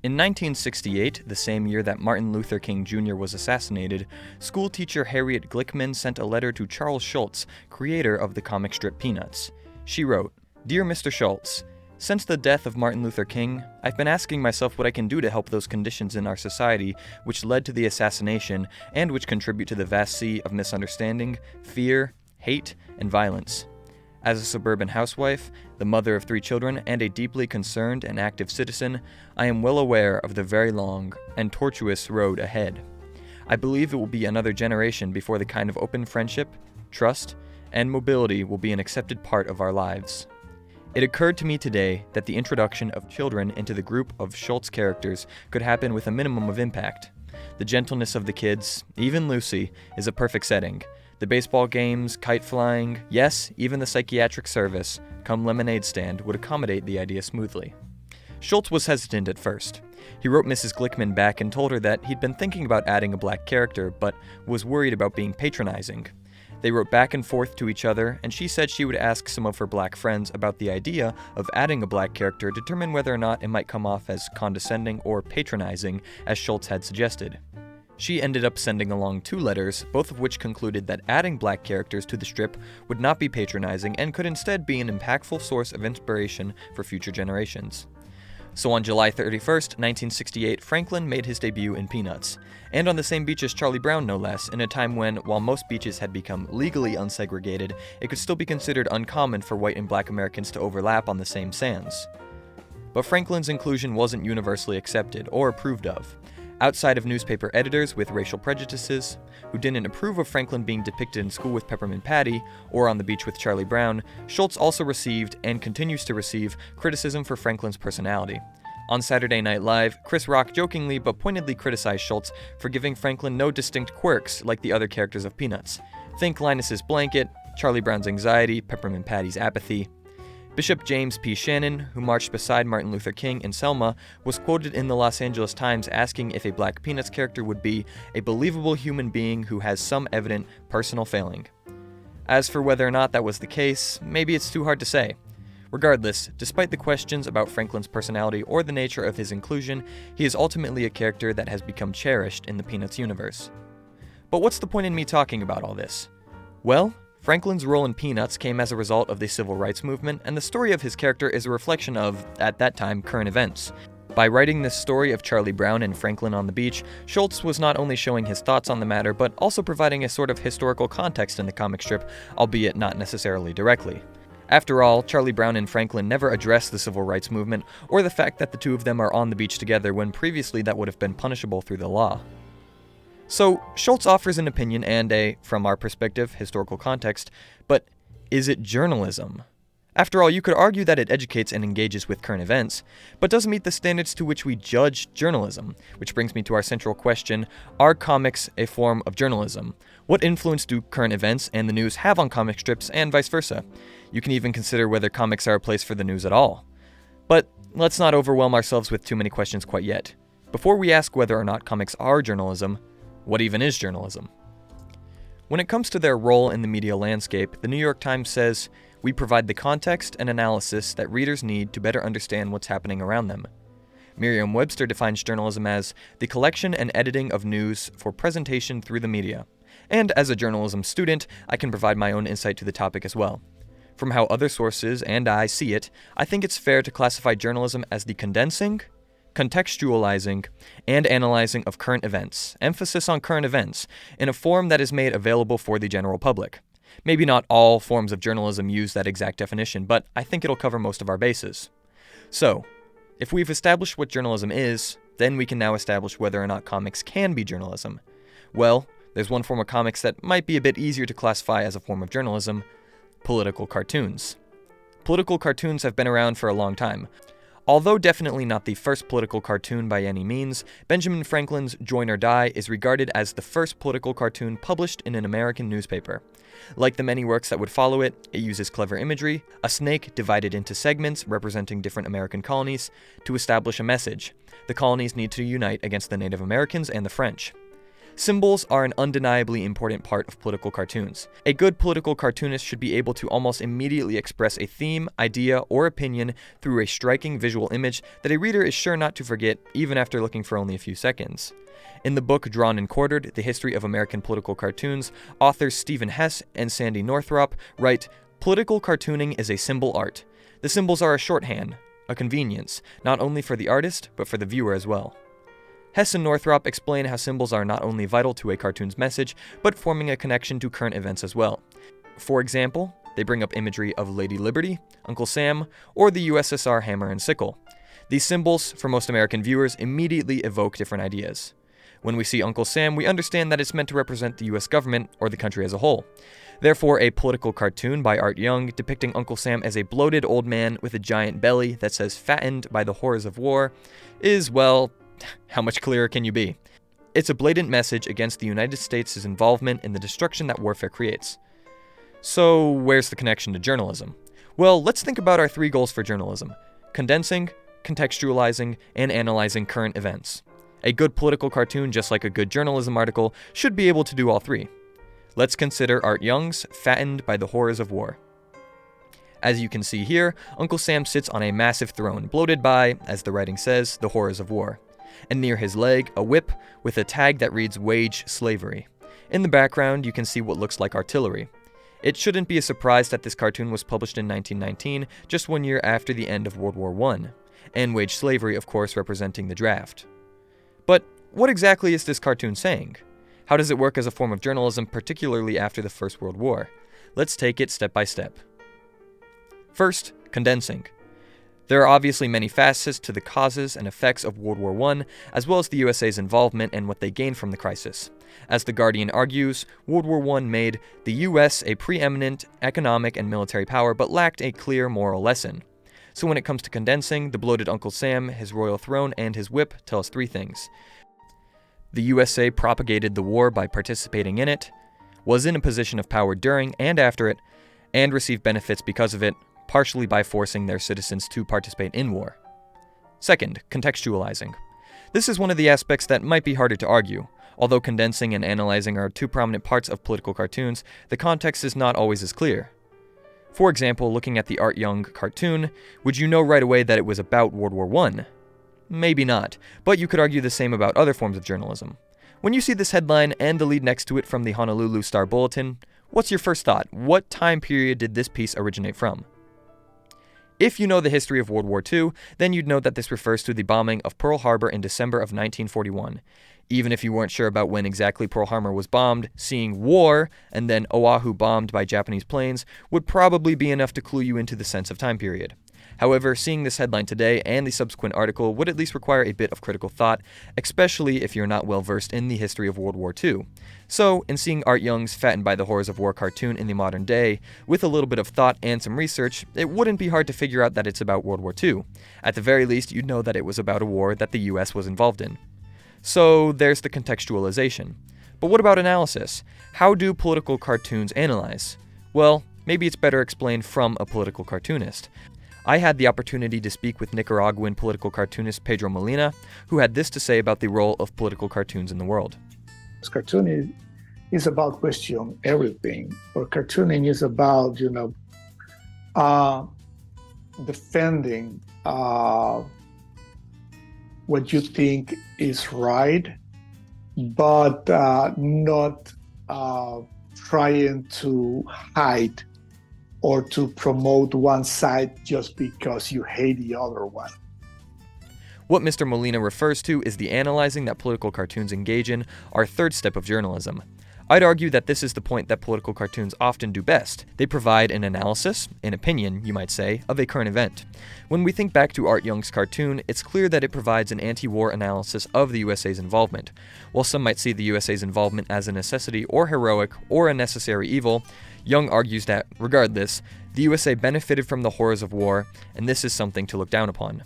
In 1968, the same year that Martin Luther King Jr. was assassinated, schoolteacher Harriet Glickman sent a letter to Charles Schulz, creator of the comic strip Peanuts. She wrote, "Dear Mr. Schulz, since the death of Martin Luther King, I've been asking myself what I can do to help those conditions in our society which led to the assassination and which contribute to the vast sea of misunderstanding, fear, hate, and violence. As a suburban housewife, the mother of 3 children, and a deeply concerned and active citizen, I am well aware of the very long and tortuous road ahead. I believe it will be another generation before the kind of open friendship, trust, and mobility will be an accepted part of our lives. It occurred to me today that the introduction of children into the group of Schulz characters could happen with a minimum of impact. The gentleness of the kids, even Lucy, is a perfect setting. The baseball games, kite flying, yes, even the psychiatric service, come lemonade stand, would accommodate the idea smoothly." Schulz was hesitant at first. He wrote Mrs. Glickman back and told her that he'd been thinking about adding a black character, but was worried about being patronizing. They wrote back and forth to each other, and she said she would ask some of her black friends about the idea of adding a black character to determine whether or not it might come off as condescending or patronizing, as Schulz had suggested. She ended up sending along 2 letters, both of which concluded that adding black characters to the strip would not be patronizing and could instead be an impactful source of inspiration for future generations. So on July 31st, 1968, Franklin made his debut in Peanuts, and on the same beach as Charlie Brown no less, in a time when, while most beaches had become legally unsegregated, it could still be considered uncommon for white and black Americans to overlap on the same sands. But Franklin's inclusion wasn't universally accepted or approved of. Outside of newspaper editors with racial prejudices, who didn't approve of Franklin being depicted in School with Peppermint Patty or on the beach with Charlie Brown, Schulz also received, and continues to receive, criticism for Franklin's personality. On Saturday Night Live, Chris Rock jokingly but pointedly criticized Schulz for giving Franklin no distinct quirks like the other characters of Peanuts. Think Linus's blanket, Charlie Brown's anxiety, Peppermint Patty's apathy. Bishop James P. Shannon, who marched beside Martin Luther King in Selma, was quoted in the Los Angeles Times asking if a black Peanuts character would be a believable human being who has some evident personal failing. As for whether or not that was the case, maybe it's too hard to say. Regardless, despite the questions about Franklin's personality or the nature of his inclusion, he is ultimately a character that has become cherished in the Peanuts universe. But what's the point in me talking about all this? Well, Franklin's role in Peanuts came as a result of the civil rights movement, and the story of his character is a reflection of, at that time, current events. By writing this story of Charlie Brown and Franklin on the beach, Schulz was not only showing his thoughts on the matter, but also providing a sort of historical context in the comic strip, albeit not necessarily directly. After all, Charlie Brown and Franklin never addressed the civil rights movement, or the fact that the 2 of them are on the beach together when previously that would have been punishable through the law. So, Schulz offers an opinion and a, from our perspective, historical context, but is it journalism? After all, you could argue that it educates and engages with current events, but doesn't meet the standards to which we judge journalism, which brings me to our central question: are comics a form of journalism? What influence do current events and the news have on comic strips, and vice versa? You can even consider whether comics are a place for the news at all. But let's not overwhelm ourselves with too many questions quite yet. Before we ask whether or not comics are journalism, what even is journalism? When it comes to their role in the media landscape, the New York Times says, "We provide the context and analysis that readers need to better understand what's happening around them." Merriam-Webster defines journalism as the collection and editing of news for presentation through the media. And as a journalism student, I can provide my own insight to the topic as well. From how other sources and I see it, I think it's fair to classify journalism as the condensing, contextualizing, and analyzing of current events, emphasis on current events, in a form that is made available for the general public. Maybe not all forms of journalism use that exact definition, but I think it'll cover most of our bases. So, if we've established what journalism is, then we can now establish whether or not comics can be journalism. Well, there's one form of comics that might be a bit easier to classify as a form of journalism: political cartoons. Political cartoons have been around for a long time. Although definitely not the first political cartoon by any means, Benjamin Franklin's Join or Die is regarded as the first political cartoon published in an American newspaper. Like the many works that would follow it, it uses clever imagery, a snake divided into segments representing different American colonies, to establish a message: the colonies need to unite against the Native Americans and the French. Symbols are an undeniably important part of political cartoons. A good political cartoonist should be able to almost immediately express a theme, idea, or opinion through a striking visual image that a reader is sure not to forget even after looking for only a few seconds. In the book Drawn and Quartered, The History of American Political Cartoons, authors Stephen Hess and Sandy Northrop write, "Political cartooning is a symbol art. The symbols are a shorthand, a convenience, not only for the artist, but for the viewer as well." Hess and Northrop explain how symbols are not only vital to a cartoon's message, but forming a connection to current events as well. For example, they bring up imagery of Lady Liberty, Uncle Sam, or the USSR hammer and sickle. These symbols, for most American viewers, immediately evoke different ideas. When we see Uncle Sam, we understand that it's meant to represent the US government or the country as a whole. Therefore, a political cartoon by Art Young depicting Uncle Sam as a bloated old man with a giant belly that says "fattened by the horrors of war" is, well, how much clearer can you be? It's a blatant message against the United States' involvement in the destruction that warfare creates. So, where's the connection to journalism? Well, let's think about our 3 goals for journalism: condensing, contextualizing, and analyzing current events. A good political cartoon, just like a good journalism article, should be able to do all 3. Let's consider Art Young's "Fattened by the Horrors of War." As you can see here, Uncle Sam sits on a massive throne, bloated by, as the writing says, the horrors of war. And near his leg, a whip with a tag that reads "Wage Slavery." In the background, you can see what looks like artillery. It shouldn't be a surprise that this cartoon was published in 1919, just 1 year after the end of World War I, and wage slavery, of course, representing the draft. But what exactly is this cartoon saying? How does it work as a form of journalism, particularly after the First World War? Let's take it step by step. First, condensing. There are obviously many facets to the causes and effects of World War I, as well as the USA's involvement and what they gained from the crisis. As The Guardian argues, World War I made the US a preeminent economic and military power, but lacked a clear moral lesson. So when it comes to condensing, the bloated Uncle Sam, his royal throne, and his whip tell us 3 things. The USA propagated the war by participating in it, was in a position of power during and after it, and received benefits because of it, partially by forcing their citizens to participate in war. Second, contextualizing. This is one of the aspects that might be harder to argue. Although condensing and analyzing are 2 prominent parts of political cartoons, the context is not always as clear. For example, looking at the Art Young cartoon, would you know right away that it was about World War I? Maybe not, but you could argue the same about other forms of journalism. When you see this headline and the lead next to it from the Honolulu Star-Bulletin, what's your first thought? What time period did this piece originate from? If you know the history of World War II, then you'd know that this refers to the bombing of Pearl Harbor in December of 1941. Even if you weren't sure about when exactly Pearl Harbor was bombed, seeing "war" and then Oahu bombed by Japanese planes would probably be enough to clue you into the sense of time period. However, seeing this headline today and the subsequent article would at least require a bit of critical thought, especially if you're not well versed in the history of World War II. So, in seeing Art Young's "Fattened by the Horrors of War" cartoon in the modern day, with a little bit of thought and some research, it wouldn't be hard to figure out that it's about World War II. At the very least, you'd know that it was about a war that the US was involved in. So, there's the contextualization. But what about analysis? How do political cartoons analyze? Well, maybe it's better explained from a political cartoonist. I had the opportunity to speak with Nicaraguan political cartoonist Pedro Molina, who had this to say about the role of political cartoons in the world. Cartooning is about question everything, or cartooning is about, defending what you think is right, but not trying to hide or to promote one side just because you hate the other one. What Mr. Molina refers to is the analyzing that political cartoons engage in, our 3rd step of journalism. I'd argue that this is the point that political cartoons often do best. They provide an analysis, an opinion, you might say, of a current event. When we think back to Art Young's cartoon, it's clear that it provides an anti-war analysis of the USA's involvement. While some might see the USA's involvement as a necessity or heroic or a necessary evil, Young argues that, regardless, the USA benefited from the horrors of war, and this is something to look down upon.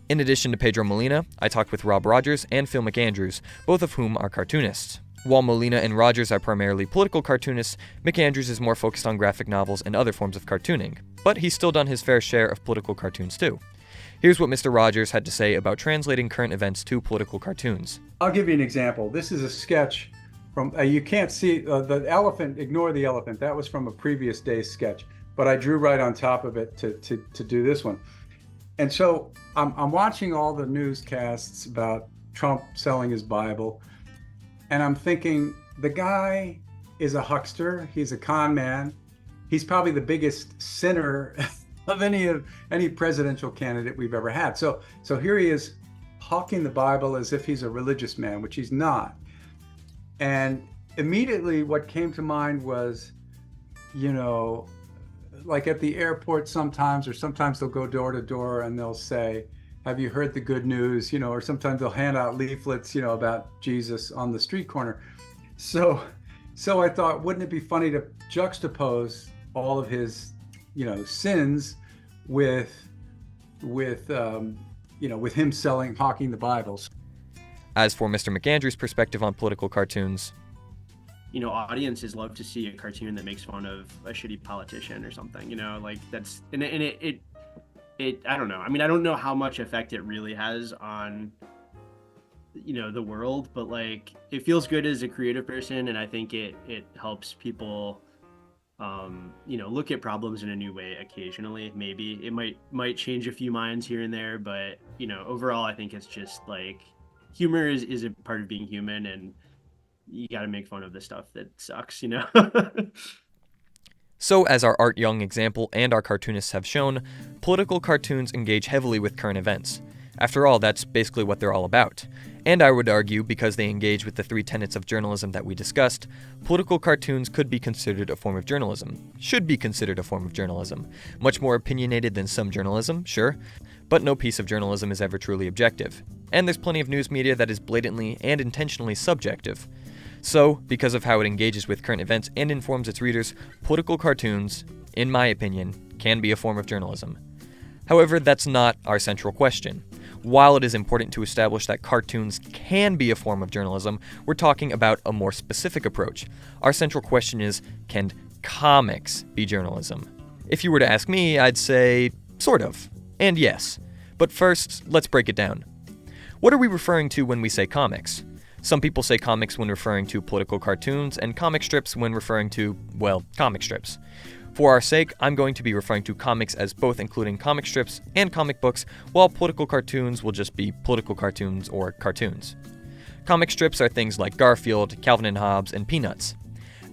In addition to Pedro Molina, I talked with Rob Rogers and Phil McAndrews, both of whom are cartoonists. While Molina and Rogers are primarily political cartoonists, McAndrews is more focused on graphic novels and other forms of cartooning, but he's still done his fair share of political cartoons too. Here's what Mr. Rogers had to say about translating current events to political cartoons. I'll give you an example. This is a sketch from you can't see the elephant. Ignore the elephant. That was from a previous day's sketch, but I drew right on top of it to do this one. And so I'm watching all the newscasts about Trump selling his Bible, and I'm thinking the guy is a huckster. He's a con man. He's probably the biggest sinner of any presidential candidate we've ever had. So here he is hawking the Bible as if he's a religious man, which he's not. And immediately what came to mind was, like at the airport sometimes they'll go door to door and they'll say, have you heard the good news? Or sometimes they'll hand out leaflets, about Jesus on the street corner. So I thought, wouldn't it be funny to juxtapose all of his, sins with him hawking the Bibles. As for Mr. McAndrew's perspective on political cartoons, audiences love to see a cartoon that makes fun of a shitty politician or something, like that's, and it I don't know. I mean, I don't know how much effect it really has on, the world, but like, it feels good as a creative person. And I think it helps people, look at problems in a new way occasionally. Maybe it might change a few minds here and there, but, overall, I think it's just like humor is a part of being human, and you got to make fun of the stuff that sucks, So, as our Art Young example and our cartoonists have shown, political cartoons engage heavily with current events. After all, that's basically what they're all about. And I would argue, because they engage with the three tenets of journalism that we discussed, political cartoons could be considered a form of journalism. Should be considered a form of journalism. Much more opinionated than some journalism, sure, but no piece of journalism is ever truly objective. And there's plenty of news media that is blatantly and intentionally subjective. So, because of how it engages with current events and informs its readers, political cartoons, in my opinion, can be a form of journalism. However, that's not our central question. While it is important to establish that cartoons can be a form of journalism, we're talking about a more specific approach. Our central question is, can comics be journalism? If you were to ask me, I'd say, sort of, and yes. But first, let's break it down. What are we referring to when we say comics? Some people say comics when referring to political cartoons, and comic strips when referring to, well, comic strips. For our sake, I'm going to be referring to comics as both including comic strips and comic books, while political cartoons will just be political cartoons or cartoons. Comic strips are things like Garfield, Calvin and Hobbes, and Peanuts.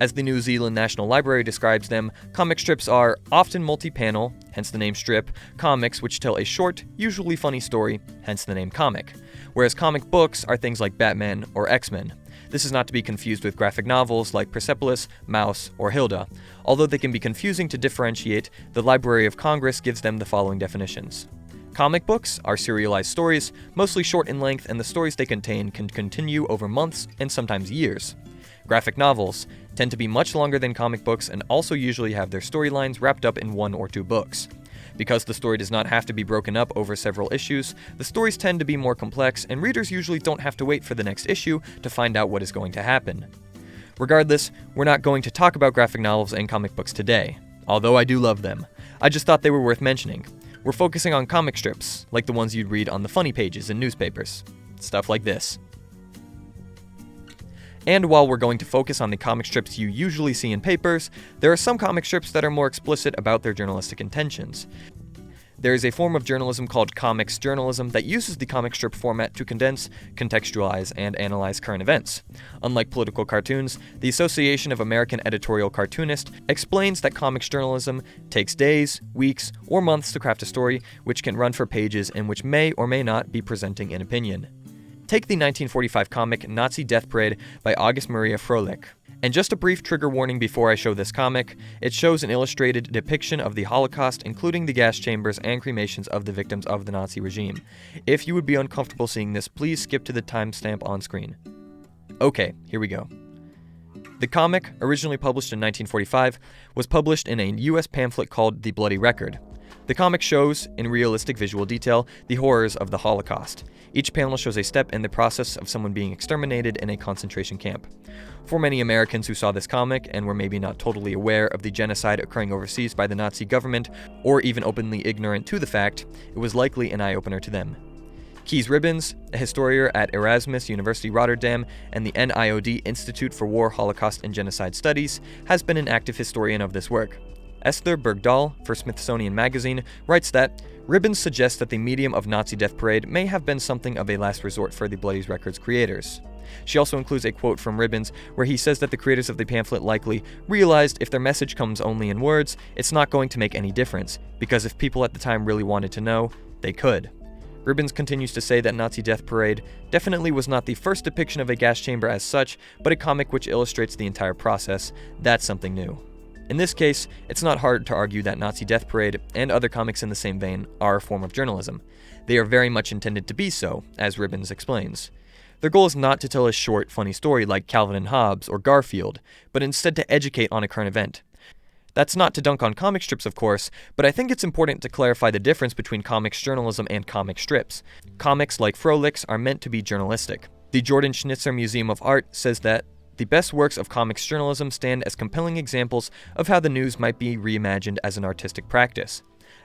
As the New Zealand National Library describes them, comic strips are often multi-panel, hence the name strip, comics which tell a short, usually funny story, hence the name comic, whereas comic books are things like Batman or X-Men. This is not to be confused with graphic novels like Persepolis, Mouse, or Hilda. Although they can be confusing to differentiate, the Library of Congress gives them the following definitions. Comic books are serialized stories, mostly short in length, and the stories they contain can continue over months and sometimes years. Graphic novels tend to be much longer than comic books and also usually have their storylines wrapped up in 1 or 2 books. Because the story does not have to be broken up over several issues, the stories tend to be more complex, and readers usually don't have to wait for the next issue to find out what is going to happen. Regardless, we're not going to talk about graphic novels and comic books today, although I do love them. I just thought they were worth mentioning. We're focusing on comic strips, like the ones you'd read on the funny pages in newspapers. Stuff like this. And while we're going to focus on the comic strips you usually see in papers, there are some comic strips that are more explicit about their journalistic intentions. There is a form of journalism called comics journalism that uses the comic strip format to condense, contextualize, and analyze current events. Unlike political cartoons, the Association of American Editorial Cartoonists explains that comics journalism takes days, weeks, or months to craft a story which can run for pages and which may or may not be presenting an opinion. Take the 1945 comic Nazi Death Parade by August Maria Froelich. And just a brief trigger warning before I show this comic, it shows an illustrated depiction of the Holocaust, including the gas chambers and cremations of the victims of the Nazi regime. If you would be uncomfortable seeing this, please skip to the timestamp on screen. Okay, here we go. The comic, originally published in 1945, was published in a US pamphlet called The Bloody Record. The comic shows, in realistic visual detail, the horrors of the Holocaust. Each panel shows a step in the process of someone being exterminated in a concentration camp. For many Americans who saw this comic and were maybe not totally aware of the genocide occurring overseas by the Nazi government, or even openly ignorant to the fact, it was likely an eye-opener to them. Kees Ribbens, a historian at Erasmus University Rotterdam and the NIOD Institute for War, Holocaust, and Genocide Studies, has been an active historian of this work. Esther Bergdahl, for Smithsonian Magazine, writes that Ribbens suggests that the medium of Nazi death parade may have been something of a last resort for the Bloody Records creators. She also includes a quote from Ribbens where he says that the creators of the pamphlet likely realized if their message comes only in words, it's not going to make any difference, because if people at the time really wanted to know, they could. Ribbens continues to say that Nazi Death Parade definitely was not the first depiction of a gas chamber as such, but a comic which illustrates the entire process. That's something new. In this case, it's not hard to argue that Nazi Death Parade and other comics in the same vein are a form of journalism. They are very much intended to be so, as Ribbens explains. Their goal is not to tell a short, funny story like Calvin and Hobbes or Garfield, but instead to educate on a current event. That's not to dunk on comic strips, of course, but I think it's important to clarify the difference between comics journalism and comic strips. Comics, like Frolics, are meant to be journalistic. The Jordan Schnitzer Museum of Art says that the best works of comics journalism stand as compelling examples of how the news might be reimagined as an artistic practice.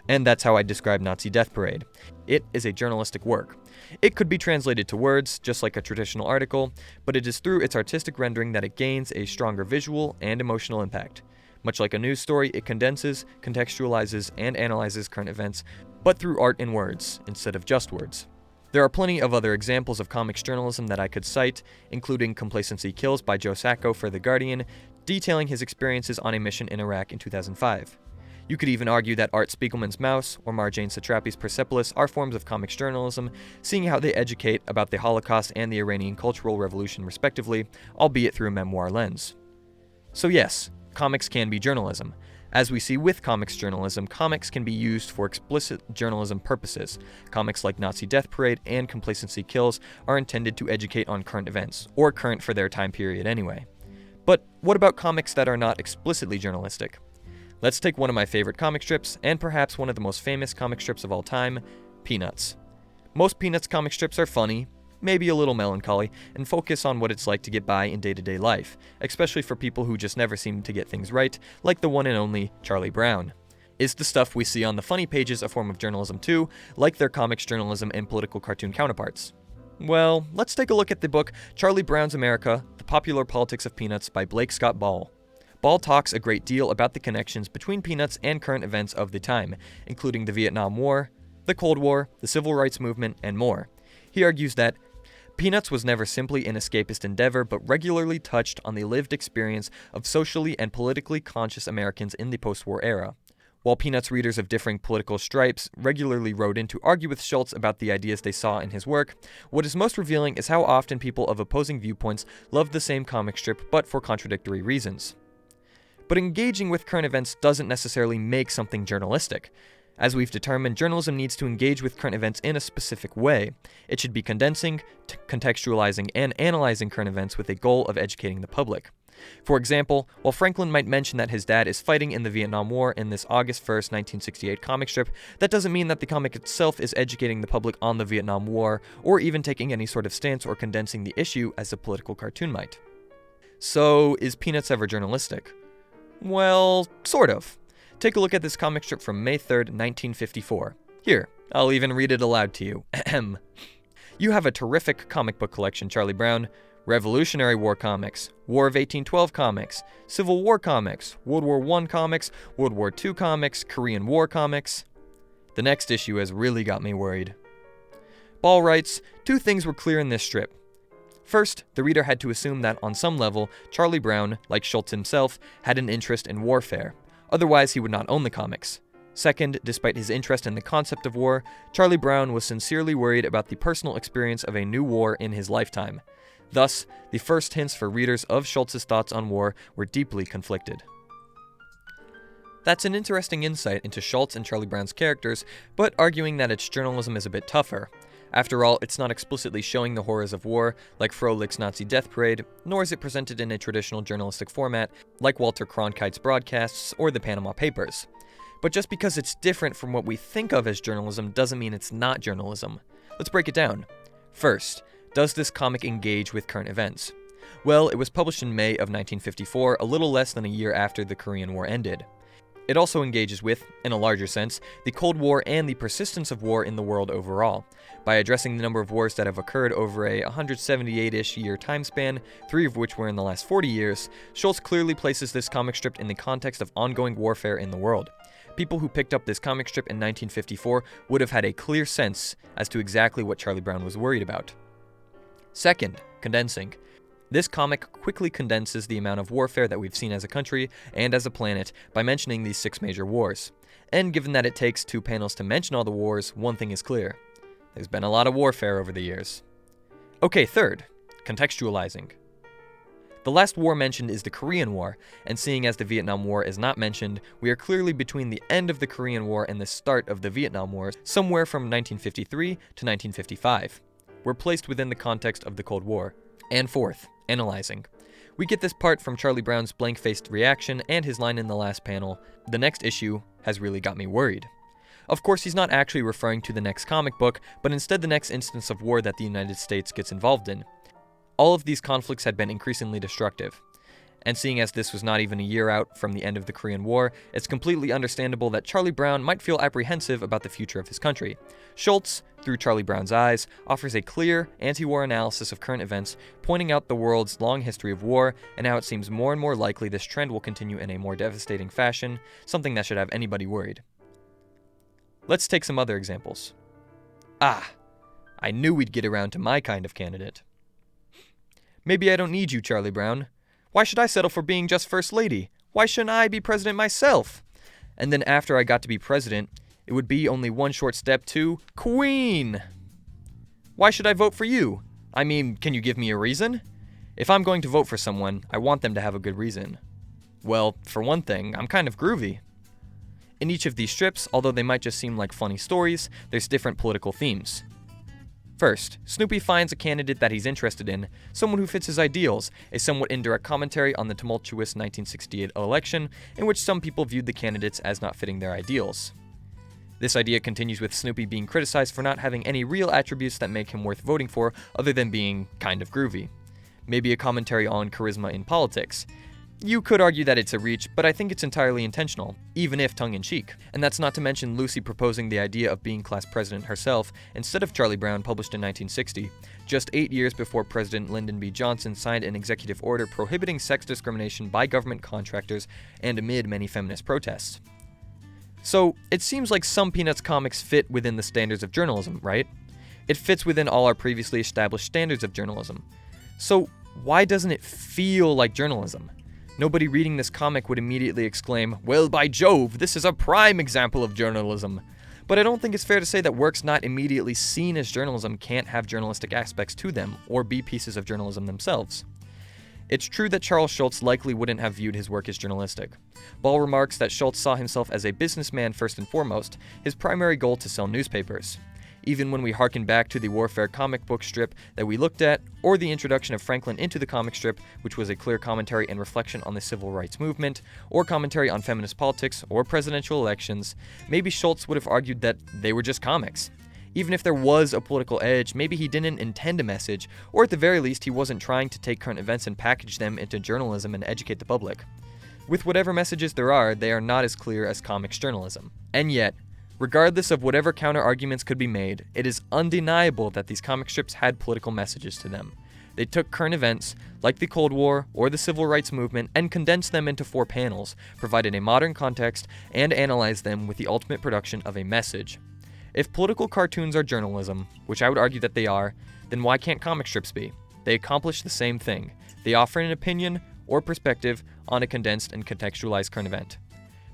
And that's how I describe Nazi Death Parade. It is a journalistic work. It could be translated to words, just like a traditional article, but it is through its artistic rendering that it gains a stronger visual and emotional impact. Much like a news story, it condenses, contextualizes, and analyzes current events, but through art and words, instead of just words. There are plenty of other examples of comics journalism that I could cite, including Complacency Kills by Joe Sacco for The Guardian, detailing his experiences on a mission in Iraq in 2005. You could even argue that Art Spiegelman's Mouse or Marjane Satrapi's Persepolis are forms of comics journalism, seeing how they educate about the Holocaust and the Iranian Cultural Revolution respectively, albeit through a memoir lens. So yes, comics can be journalism. As we see with comics journalism, comics can be used for explicit journalism purposes. Comics like Nazi Death Parade and Complacency Kills are intended to educate on current events, or current for their time period anyway. But what about comics that are not explicitly journalistic? Let's take one of my favorite comic strips, and perhaps one of the most famous comic strips of all time, Peanuts. Most Peanuts comic strips are funny, maybe a little melancholy, and focus on what it's like to get by in day-to-day life, especially for people who just never seem to get things right, like the one and only Charlie Brown. Is the stuff we see on the funny pages a form of journalism too, like their comics journalism and political cartoon counterparts? Well, let's take a look at the book Charlie Brown's America, The Popular Politics of Peanuts by Blake Scott Ball. Ball talks a great deal about the connections between Peanuts and current events of the time, including the Vietnam War, the Cold War, the Civil Rights Movement, and more. He argues that Peanuts was never simply an escapist endeavor, but regularly touched on the lived experience of socially and politically conscious Americans in the post-war era. While Peanuts readers of differing political stripes regularly wrote in to argue with Schultz about the ideas they saw in his work, what is most revealing is how often people of opposing viewpoints loved the same comic strip, but for contradictory reasons. But engaging with current events doesn't necessarily make something journalistic. As we've determined, journalism needs to engage with current events in a specific way. It should be condensing, contextualizing, and analyzing current events with a goal of educating the public. For example, while Franklin might mention that his dad is fighting in the Vietnam War in this August 1st, 1968 comic strip, that doesn't mean that the comic itself is educating the public on the Vietnam War, or even taking any sort of stance or condensing the issue as a political cartoon might. So, is Peanuts ever journalistic? Well, sort of. Take a look at this comic strip from May 3rd, 1954. Here, I'll even read it aloud to you. Ahem. You have a terrific comic book collection, Charlie Brown. Revolutionary War comics, War of 1812 comics, Civil War comics, World War I comics, World War II comics, Korean War comics. The next issue has really got me worried. Ball writes, 2 things were clear in this strip. First, the reader had to assume that on some level, Charlie Brown, like Schultz himself, had an interest in warfare. Otherwise, he would not own the comics. Second, despite his interest in the concept of war, Charlie Brown was sincerely worried about the personal experience of a new war in his lifetime. Thus, the first hints for readers of Schultz's thoughts on war were deeply conflicted. That's an interesting insight into Schultz and Charlie Brown's characters, but arguing that it's journalism is a bit tougher. After all, it's not explicitly showing the horrors of war, like Froelic's Nazi Death Parade, nor is it presented in a traditional journalistic format, like Walter Cronkite's broadcasts or the Panama Papers. But just because it's different from what we think of as journalism doesn't mean it's not journalism. Let's break it down. First, does this comic engage with current events? Well, it was published in May of 1954, a little less than a year after the Korean War ended. It also engages with, in a larger sense, the Cold War and the persistence of war in the world overall. By addressing the number of wars that have occurred over a 178-ish year time span, 3 of which were in the last 40 years, Schultz clearly places this comic strip in the context of ongoing warfare in the world. People who picked up this comic strip in 1954 would have had a clear sense as to exactly what Charlie Brown was worried about. Second, condensing. This comic quickly condenses the amount of warfare that we've seen as a country and as a planet by mentioning these 6 major wars. And given that it takes 2 panels to mention all the wars, one thing is clear. There's been a lot of warfare over the years. Okay, third, contextualizing. The last war mentioned is the Korean War, and seeing as the Vietnam War is not mentioned, we are clearly between the end of the Korean War and the start of the Vietnam War, somewhere from 1953 to 1955. We're placed within the context of the Cold War. And fourth, analyzing. We get this part from Charlie Brown's blank-faced reaction and his line in the last panel, "The next issue has really got me worried." Of course, he's not actually referring to the next comic book, but instead the next instance of war that the United States gets involved in. All of these conflicts had been increasingly destructive. And seeing as this was not even a year out from the end of the Korean War, it's completely understandable that Charlie Brown might feel apprehensive about the future of his country. Schultz, through Charlie Brown's eyes, offers a clear, anti-war analysis of current events, pointing out the world's long history of war and how it seems more and more likely this trend will continue in a more devastating fashion, something that should have anybody worried. Let's take some other examples. I knew we'd get around to my kind of candidate. Maybe I don't need you, Charlie Brown. Why should I settle for being just First Lady? Why shouldn't I be president myself? And then after I got to be president, it would be only one short step to Queen. Why should I vote for you? I mean, can you give me a reason? If I'm going to vote for someone, I want them to have a good reason. Well, for one thing, I'm kind of groovy. In each of these strips, although they might just seem like funny stories, there's different political themes. First, Snoopy finds a candidate that he's interested in, someone who fits his ideals, a somewhat indirect commentary on the tumultuous 1968 election, in which some people viewed the candidates as not fitting their ideals. This idea continues with Snoopy being criticized for not having any real attributes that make him worth voting for other than being kind of groovy. Maybe a commentary on charisma in politics. You could argue that it's a reach, but I think it's entirely intentional, even if tongue-in-cheek. And that's not to mention Lucy proposing the idea of being class president herself instead of Charlie Brown, published in 1960, just 8 years before President Lyndon B. Johnson signed an executive order prohibiting sex discrimination by government contractors and amid many feminist protests. So, it seems like some Peanuts comics fit within the standards of journalism, right? It fits within all our previously established standards of journalism. So, why doesn't it feel like journalism? Nobody reading this comic would immediately exclaim, "Well, by Jove, this is a prime example of journalism." But I don't think it's fair to say that works not immediately seen as journalism can't have journalistic aspects to them, or be pieces of journalism themselves. It's true that Charles Schultz likely wouldn't have viewed his work as journalistic. Ball remarks that Schultz saw himself as a businessman first and foremost, his primary goal to sell newspapers. Even when we harken back to the warfare comic book strip that we looked at, or the introduction of Franklin into the comic strip, which was a clear commentary and reflection on the civil rights movement, or commentary on feminist politics or presidential elections, maybe Schultz would have argued that they were just comics. Even if there was a political edge, maybe he didn't intend a message, or at the very least he wasn't trying to take current events and package them into journalism and educate the public. With whatever messages there are, they are not as clear as comics journalism. And yet, regardless of whatever counter-arguments could be made, it is undeniable that these comic strips had political messages to them. They took current events, like the Cold War or the Civil Rights Movement, and condensed them into 4 panels, provided a modern context, and analyzed them with the ultimate production of a message. If political cartoons are journalism, which I would argue that they are, then why can't comic strips be? They accomplish the same thing. They offer an opinion or perspective on a condensed and contextualized current event.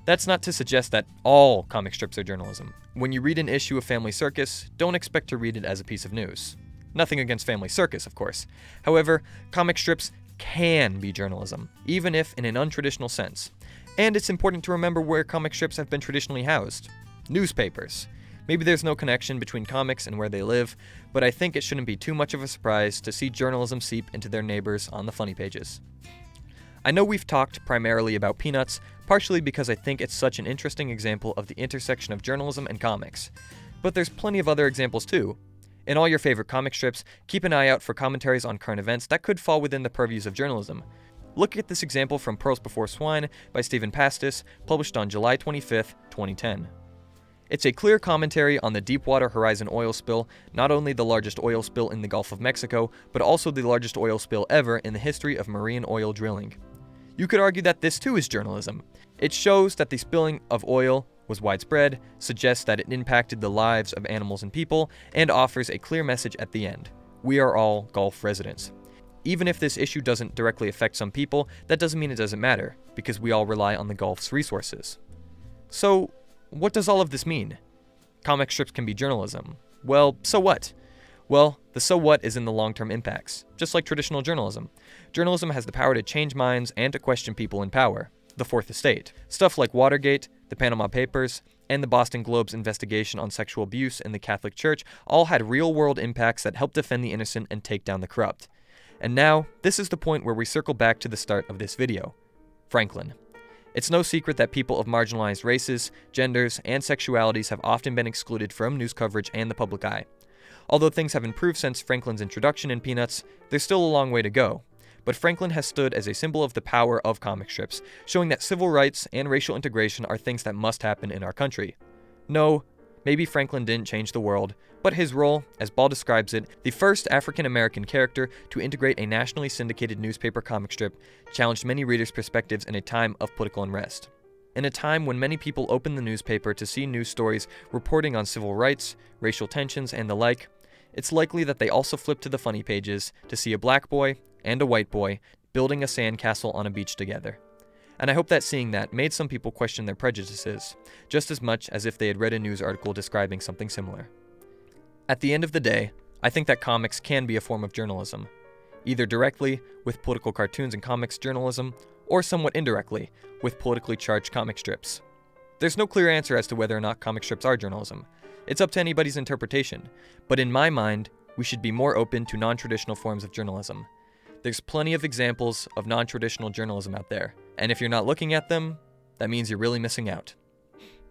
That's not to suggest that all comic strips are journalism. When you read an issue of Family Circus, don't expect to read it as a piece of news. Nothing against Family Circus, of course. However, comic strips can be journalism, even if in an untraditional sense. And it's important to remember where comic strips have been traditionally housed. Newspapers. Maybe there's no connection between comics and where they live, but I think it shouldn't be too much of a surprise to see journalism seep into their neighbors on the funny pages. I know we've talked primarily about Peanuts, partially because I think it's such an interesting example of the intersection of journalism and comics. But there's plenty of other examples too. In all your favorite comic strips, keep an eye out for commentaries on current events that could fall within the purviews of journalism. Look at this example from Pearls Before Swine by Stephen Pastis, published on July 25, 2010. It's a clear commentary on the Deepwater Horizon oil spill, not only the largest oil spill in the Gulf of Mexico, but also the largest oil spill ever in the history of marine oil drilling. You could argue that this too is journalism. It shows that the spilling of oil was widespread, suggests that it impacted the lives of animals and people, and offers a clear message at the end. We are all Gulf residents. Even if this issue doesn't directly affect some people, that doesn't mean it doesn't matter, because we all rely on the Gulf's resources. So, what does all of this mean? Comic strips can be journalism. Well, so what? Well, the so what is in the long-term impacts, just like traditional journalism. Journalism has the power to change minds and to question people in power. The Fourth Estate. Stuff like Watergate, the Panama Papers, and the Boston Globe's investigation on sexual abuse in the Catholic Church all had real-world impacts that helped defend the innocent and take down the corrupt. And now, this is the point where we circle back to the start of this video. Franklin. It's no secret that people of marginalized races, genders, and sexualities have often been excluded from news coverage and the public eye. Although things have improved since Franklin's introduction in Peanuts, there's still a long way to go. But Franklin has stood as a symbol of the power of comic strips, showing that civil rights and racial integration are things that must happen in our country. No, maybe Franklin didn't change the world, but his role, as Ball describes it, the first African-American character to integrate a nationally syndicated newspaper comic strip, challenged many readers' perspectives in a time of political unrest. In a time when many people open the newspaper to see news stories reporting on civil rights, racial tensions, and the like, it's likely that they also flip to the funny pages to see a black boy and a white boy building a sandcastle on a beach together. And I hope that seeing that made some people question their prejudices, just as much as if they had read a news article describing something similar. At the end of the day, I think that comics can be a form of journalism, either directly, with political cartoons and comics journalism, or somewhat indirectly, with politically charged comic strips. There's no clear answer as to whether or not comic strips are journalism. It's up to anybody's interpretation, but in my mind, we should be more open to non-traditional forms of journalism. There's plenty of examples of non-traditional journalism out there, and if you're not looking at them, that means you're really missing out.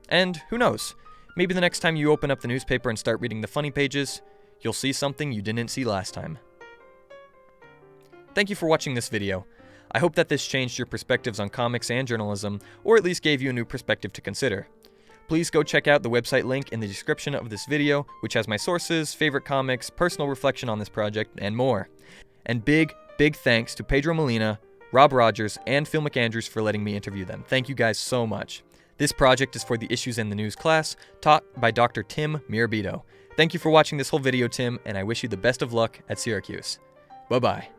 And who knows, maybe the next time you open up the newspaper and start reading the funny pages, you'll see something you didn't see last time. Thank you for watching this video. I hope that this changed your perspectives on comics and journalism, or at least gave you a new perspective to consider. Please go check out the website link in the description of this video, which has my sources, favorite comics, personal reflection on this project, and more. And big thanks to Pedro Molina, Rob Rogers, and Phil McAndrews for letting me interview them. Thank you guys so much. This project is for the Issues in the News class, taught by Dr. Tim Mirabito. Thank you for watching this whole video, Tim, and I wish you the best of luck at Syracuse. Bye-bye.